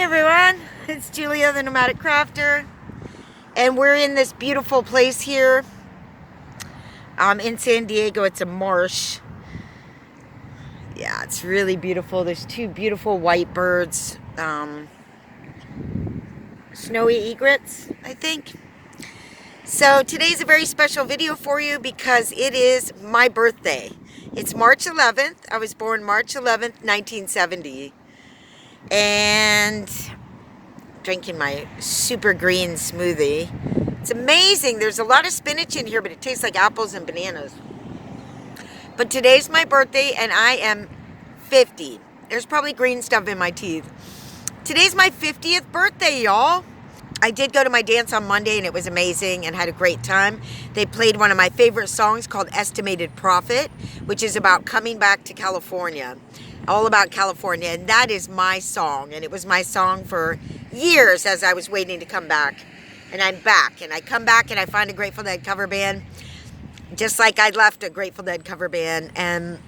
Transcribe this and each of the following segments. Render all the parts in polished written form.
Hey everyone, it's Julia the Nomadic Crafter, and we're in this beautiful place here in San Diego. It's a marsh. Yeah, it's really beautiful. There's two beautiful white birds, snowy egrets, I think. So today's a very special video for you because it is my birthday. It's March 11th. I was born March 11th, 1970. And drinking my super green smoothie. It's amazing. There's a lot of spinach in here, but it tastes like apples and bananas. But today's my birthday, and I am 50. There's probably green stuff in my teeth. Today's my 50th birthday, y'all. I did go to my dance on Monday, and it was amazing and had a great time. They played one of my favorite songs called Estimated Profit, which is about coming back to California. All about California, and that is my song, and it was my song for years as I was waiting to come back. And I'm back, and I come back and I find a Grateful Dead cover band, just like I left a Grateful Dead cover band, and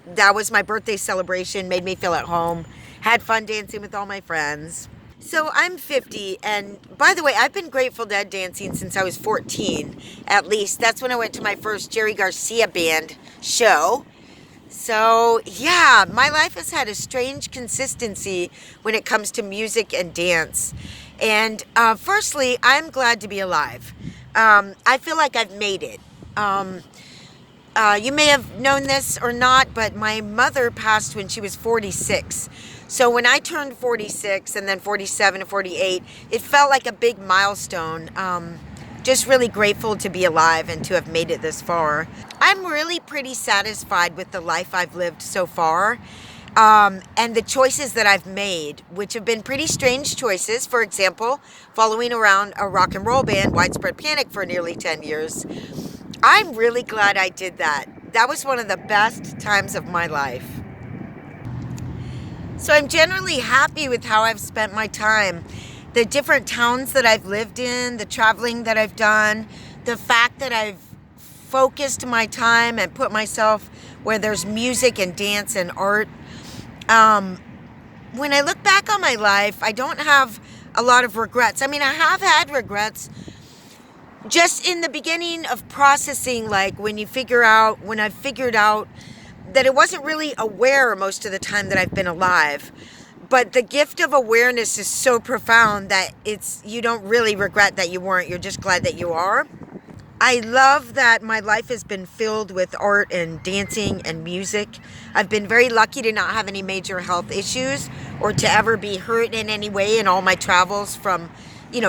that was my birthday celebration. Made me feel at home, had fun dancing with all my friends. So I'm 50, and by the way, I've been Grateful Dead dancing since I was 14, at least. That's when I went to my first Jerry Garcia band show. So, yeah, my life has had a strange consistency when it comes to music and dance. And firstly, I'm glad to be alive. I feel like I've made it. You may have known this or not, but my mother passed when she was 46. So when I turned 46 and then 47 and 48, it felt like a big milestone. Just really grateful to be alive and to have made it this far. I'm really pretty satisfied with the life I've lived so far, and the choices that I've made, which have been pretty strange choices. For example, following around a rock and roll band, Widespread Panic, for nearly 10 years. I'm really glad I did that. That was one of the best times of my life. So I'm generally happy with how I've spent my time. The different towns that I've lived in, the traveling that I've done, the fact that I've focused my time and put myself where there's music and dance and art. When I look back on my life, I don't have a lot of regrets. I mean, I have had regrets just in the beginning of processing, like when I figured out that it wasn't really aware most of the time that I've been alive. But the gift of awareness is so profound that you don't really regret that you weren't. You're just glad that you are. I love that my life has been filled with art and dancing and music. I've been very lucky to not have any major health issues or to ever be hurt in any way in all my travels from,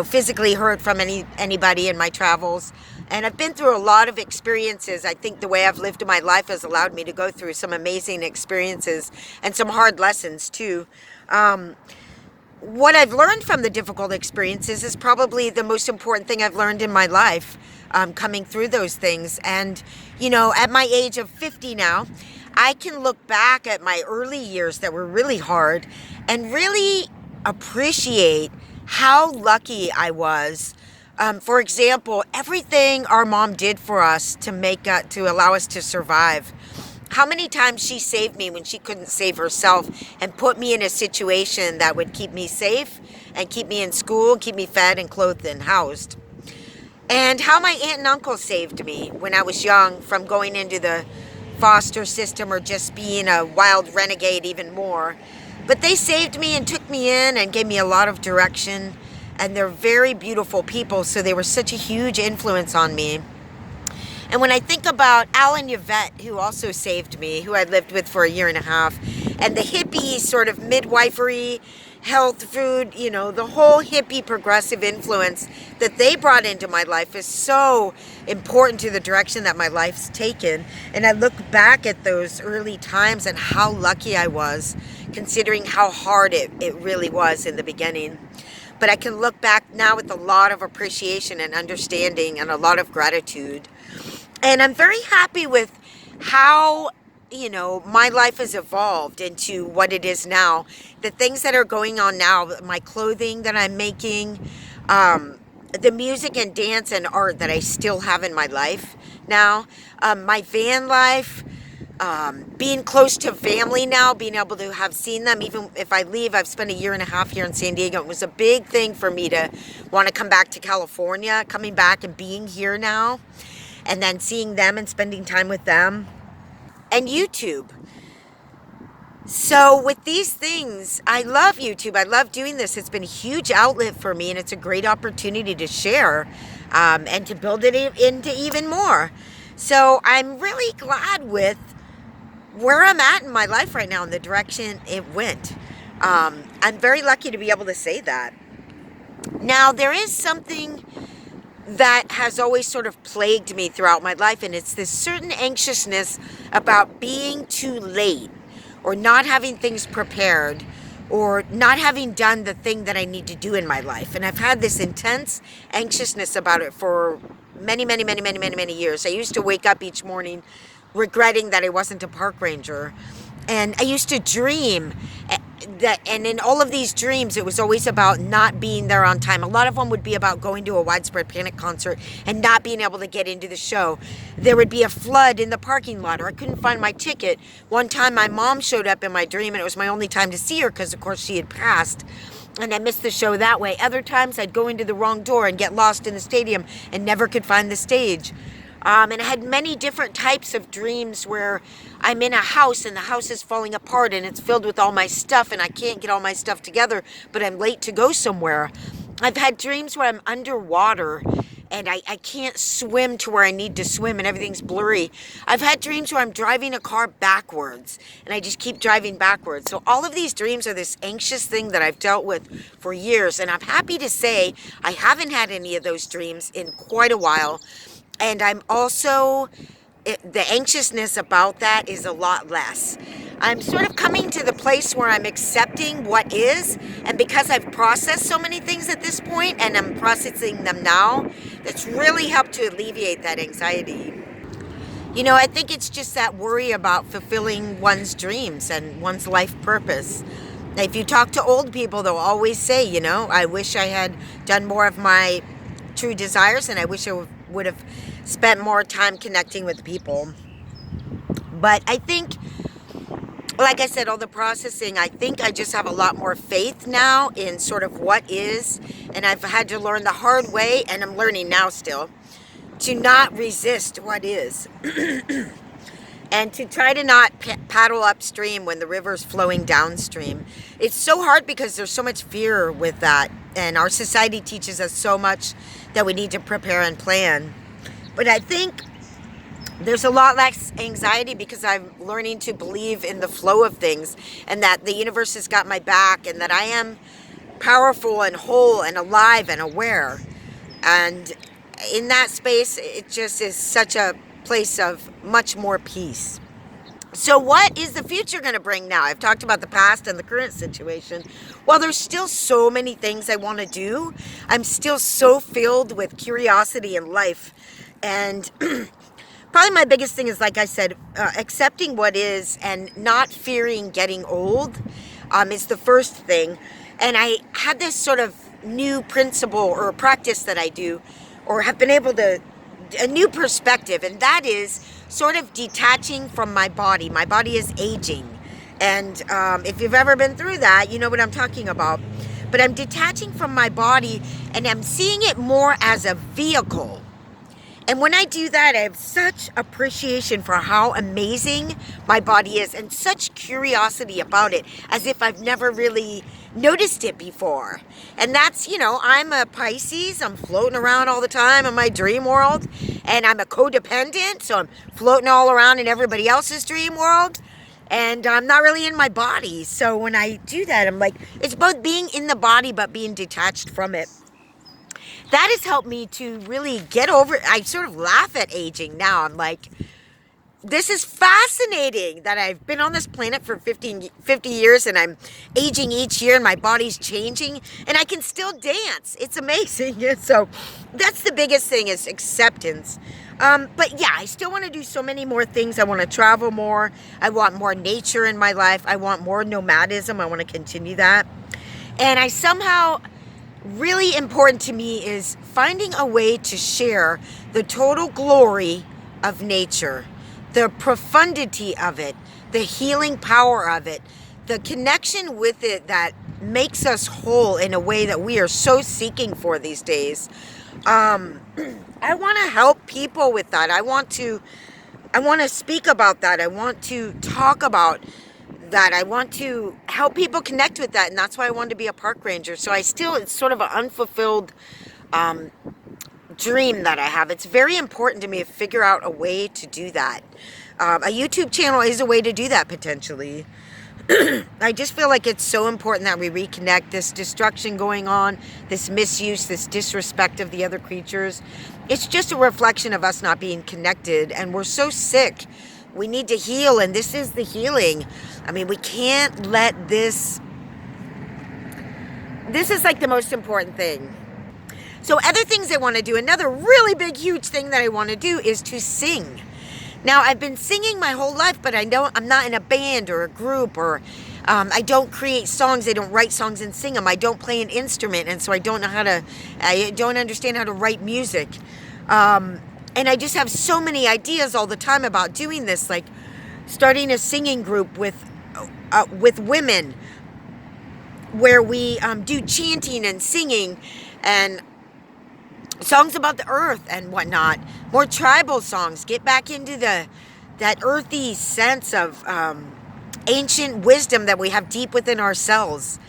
physically hurt from anybody in my travels. And I've been through a lot of experiences. I think the way I've lived my life has allowed me to go through some amazing experiences and some hard lessons too. What I've learned from the difficult experiences is probably the most important thing I've learned in my life, coming through those things. And, at my age of 50 now, I can look back at my early years that were really hard and really appreciate how lucky I was. For example, everything our mom did for us to allow us to survive. How many times she saved me when she couldn't save herself and put me in a situation that would keep me safe and keep me in school, keep me fed and clothed and housed. And how my aunt and uncle saved me when I was young from going into the foster system or just being a wild renegade even more. But they saved me and took me in and gave me a lot of direction. And they're very beautiful people, so they were such a huge influence on me. And when I think about Al and Yvette, who also saved me, who I lived with for a year and a half, and the hippie sort of midwifery, health food, the whole hippie progressive influence that they brought into my life is so important to the direction that my life's taken. And I look back at those early times and how lucky I was, considering how hard it really was in the beginning. But I can look back now with a lot of appreciation and understanding and a lot of gratitude. And I'm very happy with how, my life has evolved into what it is now. The things that are going on now, my clothing that I'm making, the music and dance and art that I still have in my life now, my van life, being close to family now, being able to have seen them. Even if I leave, I've spent a year and a half here in San Diego. It was a big thing for me to want to come back to California, coming back and being here now, and then seeing them and spending time with them. And YouTube. So with these things, I love YouTube. I love doing this. It's been a huge outlet for me, and it's a great opportunity to share and to build it into even more. So I'm really glad with where I'm at in my life right now and the direction it went. I'm very lucky to be able to say that. Now, there is something that has always sort of plagued me throughout my life, and it's this certain anxiousness about being too late, or not having things prepared, or not having done the thing that I need to do in my life. And I've had this intense anxiousness about it for many years. I used to wake up each morning regretting that I wasn't a park ranger. And I used to dream that, and in all of these dreams, it was always about not being there on time. A lot of them would be about going to a Widespread Panic concert and not being able to get into the show. There would be a flood in the parking lot, or I couldn't find my ticket. One time my mom showed up in my dream, and it was my only time to see her because, of course, she had passed. And I missed the show that way. Other times I'd go into the wrong door and get lost in the stadium and never could find the stage. And I had many different types of dreams where I'm in a house and the house is falling apart and it's filled with all my stuff and I can't get all my stuff together, but I'm late to go somewhere. I've had dreams where I'm underwater and I can't swim to where I need to swim and everything's blurry. I've had dreams where I'm driving a car backwards and I just keep driving backwards. So all of these dreams are this anxious thing that I've dealt with for years. And I'm happy to say I haven't had any of those dreams in quite a while. And I'm also, the anxiousness about that is a lot less. I'm sort of coming to the place where I'm accepting what is, and because I've processed so many things at this point, and I'm processing them now, that's really helped to alleviate that anxiety. You know, I think it's just that worry about fulfilling one's dreams and one's life purpose. If you talk to old people, they'll always say, you know, I wish I had done more of my true desires, and I wish I would have spent more time connecting with people. But I think, like I said, all the processing, I think I just have a lot more faith now in sort of what is, and I've had to learn the hard way, and I'm learning now still, to not resist what is. And to try to not paddle upstream when the river's flowing downstream. It's so hard because there's so much fear with that, and our society teaches us so much that we need to prepare and plan. But I think there's a lot less anxiety because I'm learning to believe in the flow of things, and that the universe has got my back, and that I am powerful and whole and alive and aware. And in that space, it just is such a place of much more peace. So what is the future going to bring now? I've talked about the past and the current situation. Well, there's still so many things I want to do. I'm still so filled with curiosity in life. And probably my biggest thing is, like I said, accepting what is and not fearing getting old is the first thing. And I had this sort of new principle or practice that I do, or have been able to, a new perspective, and that is sort of detaching from my body. My body is aging, and if you've ever been through that, you know what I'm talking about. But I'm detaching from my body, and I'm seeing it more as a vehicle. And when I do that, I have such appreciation for how amazing my body is, and such curiosity about it, as if I've never really noticed it before. And that's, you know, I'm a Pisces. I'm floating around all the time in my dream world, and I'm a codependent, so I'm floating all around in everybody else's dream world, and I'm not really in my body. So when I do that, I'm like, it's both being in the body but being detached from it. That has helped me to really get over, I sort of laugh at aging now. I'm like, this is fascinating that I've been on this planet for 50 years and I'm aging each year and my body's changing and I can still dance. It's amazing. So that's the biggest thing, is acceptance. But yeah, I still want to do so many more things. I want to travel more. I want more nature in my life. I want more nomadism. I want to continue that. And I somehow, really important to me is finding a way to share the total glory of nature, the profundity of it, the healing power of it, the connection with it that makes us whole in a way that we are so seeking for these days. I want to help people with that. I want to speak about that. I want to talk about that. I want to help people connect with that. And that's why I wanted to be a park ranger. So it's sort of an unfulfilled dream that I have. It's very important to me to figure out a way to do that. A YouTube channel is a way to do that potentially. I just feel like it's so important that we reconnect. This destruction going on, this misuse, this disrespect of the other creatures. It's just a reflection of us not being connected, and we're so sick. We need to heal, and this is the healing. I mean, we can't let this is like the most important thing. So other things I want to do, another really big, huge thing that I want to do is to sing. Now, I've been singing my whole life, but I'm not in a band or a group, or I don't create songs. I don't write songs and sing them. I don't play an instrument, and so I don't understand how to write music. And I just have so many ideas all the time about doing this, like starting a singing group with women where we do chanting and singing and songs about the earth and whatnot, more tribal songs, get back into that earthy sense of ancient wisdom that we have deep within ourselves.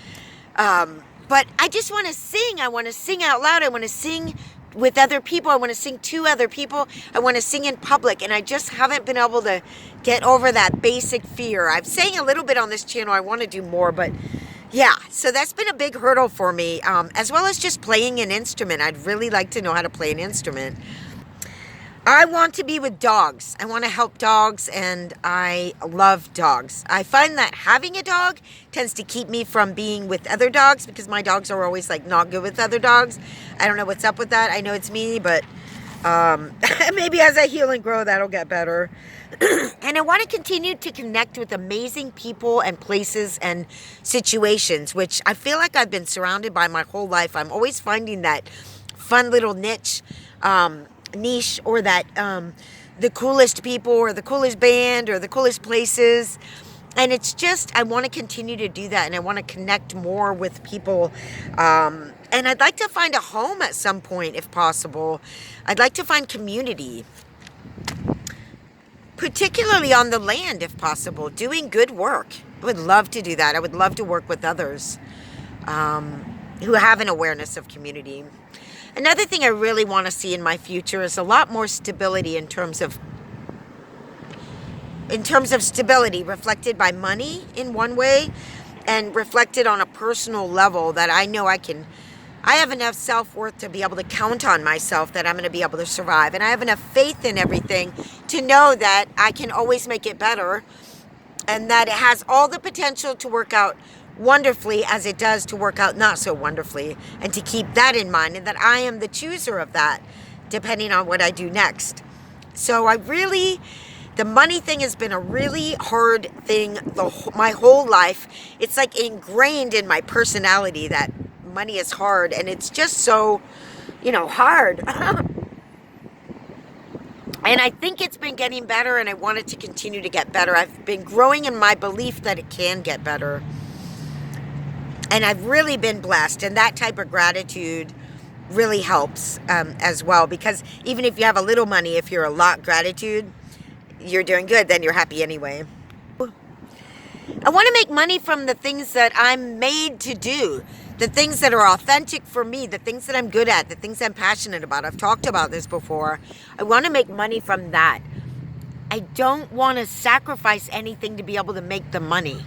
But I just want to sing. I want to sing out loud. I want to sing with other people. I want to sing to other people. I want to sing in public, and I just haven't been able to get over that basic fear. I've sang a little bit on this channel. I want to do more, but yeah, so that's been a big hurdle for me, as well as just playing an instrument. I'd really like to know how to play an instrument. I want to be with dogs. I want to help dogs, and I love dogs. I find that having a dog tends to keep me from being with other dogs, because my dogs are always like not good with other dogs. I don't know what's up with that. I know it's me, but maybe as I heal and grow, that'll get better. And I want to continue to connect with amazing people and places and situations, which I feel like I've been surrounded by my whole life. I'm always finding that fun little niche, or that the coolest people or the coolest band or the coolest places. And it's just, I want to continue to do that, and I want to connect more with people. And I'd like to find a home at some point, if possible. I'd like to find community, particularly on the land, if possible, doing good work. I would love to do that. I would love to work with others who have an awareness of community. Another thing I really want to see in my future is a lot more stability in terms of stability reflected by money in one way, and reflected on a personal level that I know I have enough self-worth to be able to count on myself, that I'm going to be able to survive. And I have enough faith in everything to know that I can always make it better, and that it has all the potential to work out wonderfully as it does to work out not so wonderfully, and to keep that in mind, and that I am the chooser of that depending on what I do next. So the money thing has been a really hard thing my whole life. It's like ingrained in my personality that money is hard, and it's just so, hard. And I think it's been getting better, and I want it to continue to get better. I've been growing in my belief that it can get better. And I've really been blessed, and that type of gratitude really helps as well, because even if you have a little money, if you're a lot gratitude, you're doing good, then you're happy anyway. I want to make money from the things that I'm made to do, the things that are authentic for me, the things that I'm good at, the things I'm passionate about. I've talked about this before. I want to make money from that. I don't want to sacrifice anything to be able to make the money,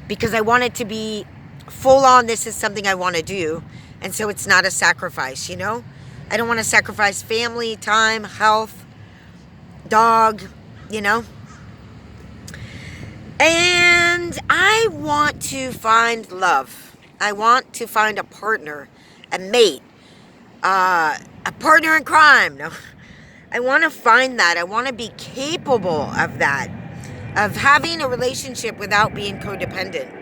because I want it to be full on, this is something I want to do, and so it's not a sacrifice, I don't want to sacrifice family, time, health, dog, And I want to find love. I want to find a partner, a mate, a partner in crime. No, I want to find that. I want to be capable of that, of having a relationship without being codependent.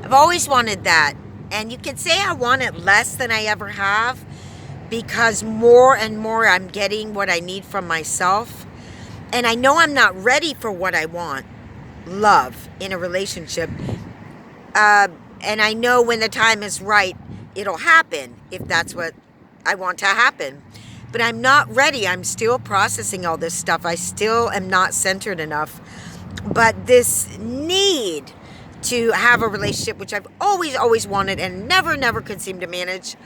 I've always wanted that. And you could say I want it less than I ever have, because more and more I'm getting what I need from myself. And I know I'm not ready for what I want, love, in a relationship. And I know when the time is right, it'll happen if that's what I want to happen. But I'm not ready. I'm still processing all this stuff. I still am not centered enough. But this need to have a relationship, which I've always wanted and never could seem to manage,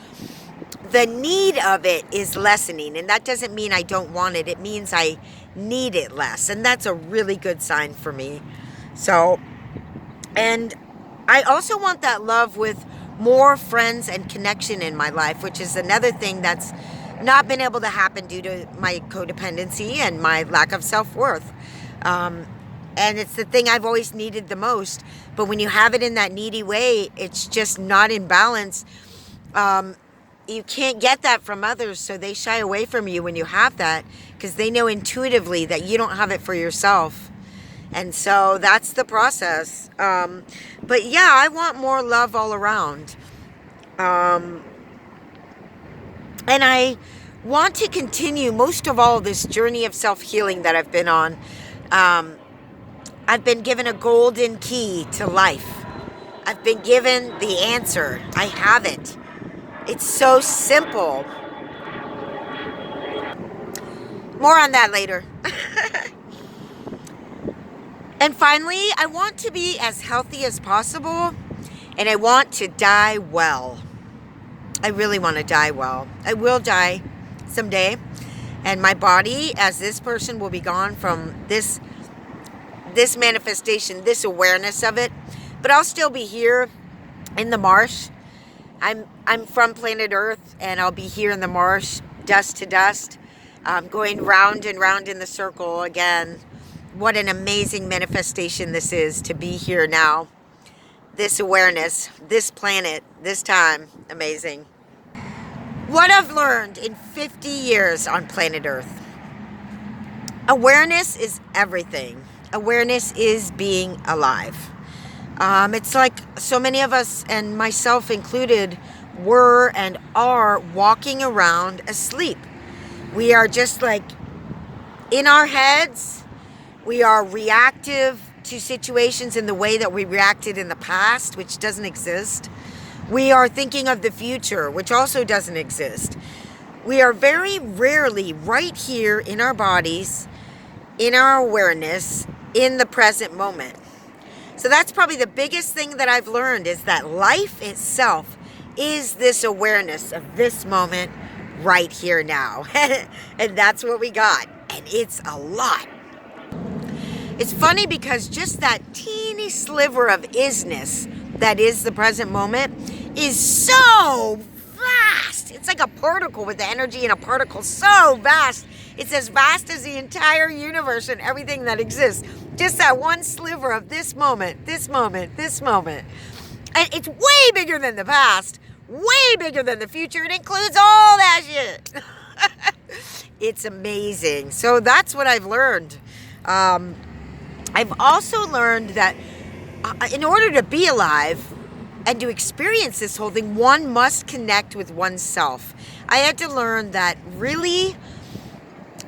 the need of it is lessening. And that doesn't mean I don't want it. It means I need it less. And that's a really good sign for me. So, and I also want that love with more friends and connection in my life, which is another thing that's not been able to happen due to my codependency and my lack of self-worth. And it's the thing I've always needed the most. But when you have it in that needy way, it's just not in balance. You can't get that from others, so they shy away from you when you have that, because they know intuitively that you don't have it for yourself. And so that's the process. But yeah, I want more love all around. And I want to continue most of all this journey of self-healing that I've been on. I've been given a golden key to life. I've been given the answer. I have it. It's so simple. More on that later. And finally, I want to be as healthy as possible, and I want to die well. I really want to die well. I will die someday, and my body, as this person, will be gone from this manifestation, this awareness of it. But I'll still be here in the marsh. I'm from planet Earth, and I'll be here in the marsh, dust to dust, going round and round in the circle again. What an amazing manifestation this is, to be here now. This awareness, this planet, this time. Amazing. What I've learned in 50 years on planet Earth. Awareness is everything. Awareness is being alive. It's like so many of us, and myself included, were and are walking around asleep. We are just like in our heads. We are reactive to situations in the way that we reacted in the past, which doesn't exist. We are thinking of the future, which also doesn't exist. We are very rarely right here in our bodies, in our awareness, in the present moment. So that's probably the biggest thing that I've learned, is that life itself is this awareness of this moment right here now. And that's what we got. And it's a lot. It's funny because just that teeny sliver of isness that is the present moment is so vast. It's like a particle with the energy in a particle, so vast. It's as vast as the entire universe and everything that exists. Just that one sliver of this moment, this moment, this moment. And it's way bigger than the past, way bigger than the future. It includes all that shit. It's amazing. So that's what I've learned. I've also learned that in order to be alive and to experience this whole thing, one must connect with oneself. I had to learn that really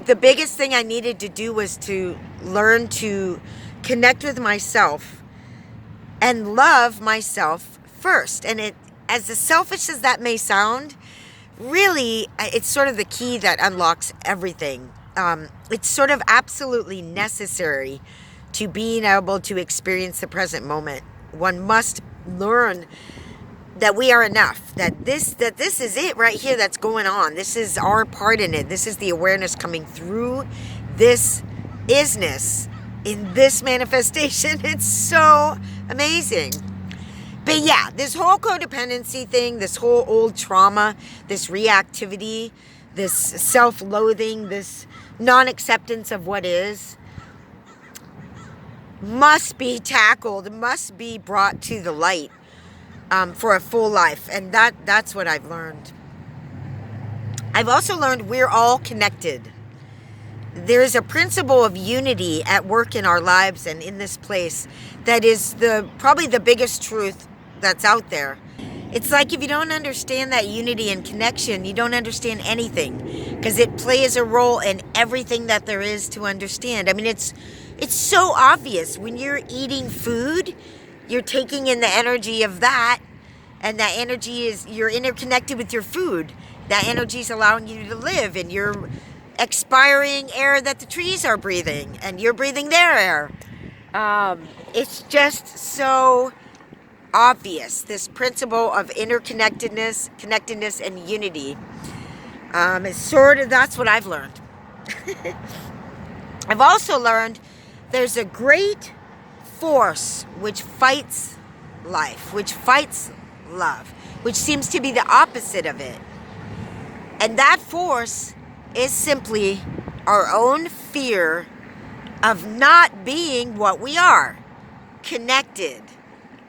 the biggest thing I needed to do was to learn to connect with myself and love myself first. And it, as selfish as that may sound, really, it's sort of the key that unlocks everything. It's sort of absolutely necessary to being able to experience the present moment. One must learn that we are enough, that this is it right here that's going on. This is our part in it. This is the awareness coming through this isness in this manifestation. It's so amazing. But yeah, this whole codependency thing, this whole old trauma, this reactivity, this self-loathing, this non-acceptance of what is, must be tackled, must be brought to the light for a full life. And that's what I've learned. I've also learned we're all connected. There's a principle of unity at work in our lives and in this place that is probably the biggest truth that's out there. It's like if you don't understand that unity and connection, you don't understand anything, because it plays a role in everything that there is to understand. I mean, it's so obvious. When you're eating food, you're taking in the energy of that, and that energy is, you're interconnected with your food. That energy is allowing you to live, and you're expiring air that the trees are breathing, and you're breathing their air. It's just so obvious, this principle of connectedness, and unity. It's sort of, that's what I've learned. I've also learned there's a great force which fights life, which fights love, which seems to be the opposite of it. And that force is simply our own fear of not being what we are, connected,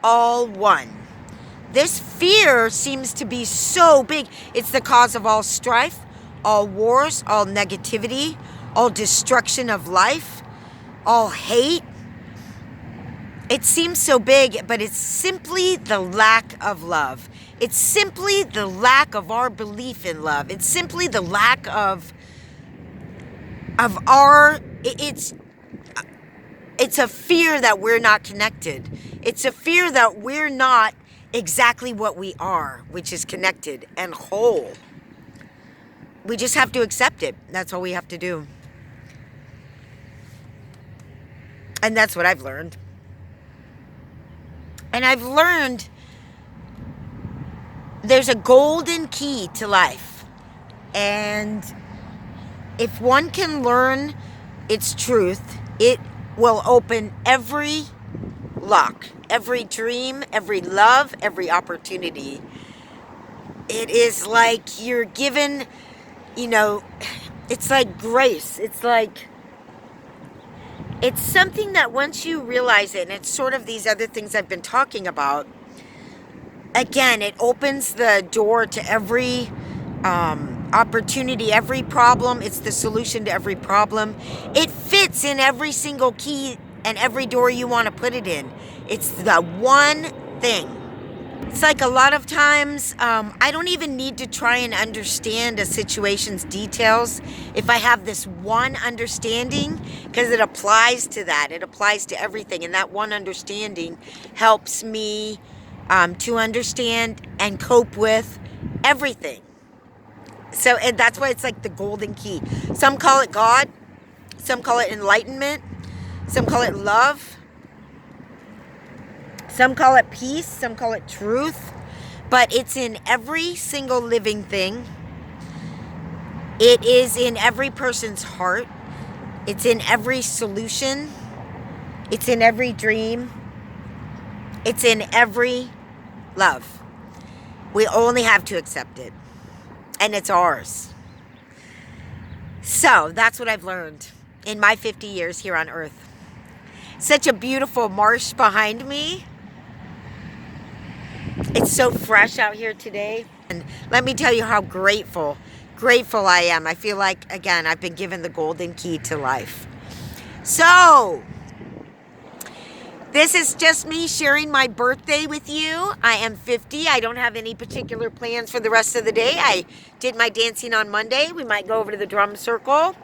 all one. This fear seems to be so big. It's the cause of all strife, all wars, all negativity, all destruction of life, all hate. It seems so big, but it's simply the lack of love. It's simply the lack of our belief in love. It's simply the lack of our, it's a fear that we're not connected. It's a fear that we're not exactly what we are, which is connected and whole. We just have to accept it. That's all we have to do. And that's what I've learned. And I've learned there's a golden key to life. And if one can learn its truth, it will open every lock, every dream, every love, every opportunity. It is like you're given, it's like grace. It's something that once you realize it, and it's sort of these other things I've been talking about, again, it opens the door to every opportunity, every problem. It's the solution to every problem. It fits in every single key and every door you want to put it in. It's the one thing. It's like a lot of times, I don't even need to try and understand a situation's details if I have this one understanding, because it applies to that. It applies to everything. And that one understanding helps me to understand and cope with everything. So, and that's why it's like the golden key. Some call it God. Some call it enlightenment. Some call it love. Some call it peace. Some call it truth. But it's in every single living thing. It is in every person's heart. It's in every solution. It's in every dream. It's in every love. We only have to accept it. And it's ours. So that's what I've learned in my 50 years here on Earth. Such a beautiful marsh behind me. It's so fresh out here today. And let me tell you how grateful I am. I feel like, again, I've been given the golden key to life. So, this is just me sharing my birthday with you. I am 50. I don't have any particular plans for the rest of the day. I did my dancing on Monday. We might go over to the drum circle.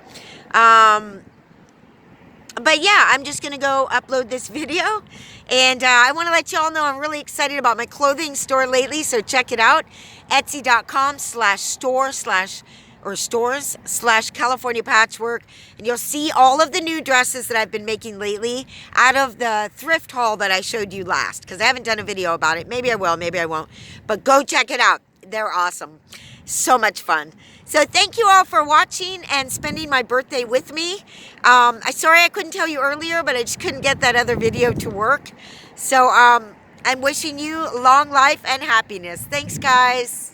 But yeah, I'm just going to go upload this video. And I want to let you all know I'm really excited about my clothing store lately. So check it out. Etsy.com/stores/California Patchwork. And you'll see all of the new dresses that I've been making lately out of the thrift haul that I showed you last. Because I haven't done a video about it. Maybe I will, maybe I won't. But go check it out. They're awesome. So much fun. So thank you all for watching and spending my birthday with me. I'm sorry I couldn't tell you earlier, but I just couldn't get that other video to work. So I'm wishing you long life and happiness. Thanks, guys.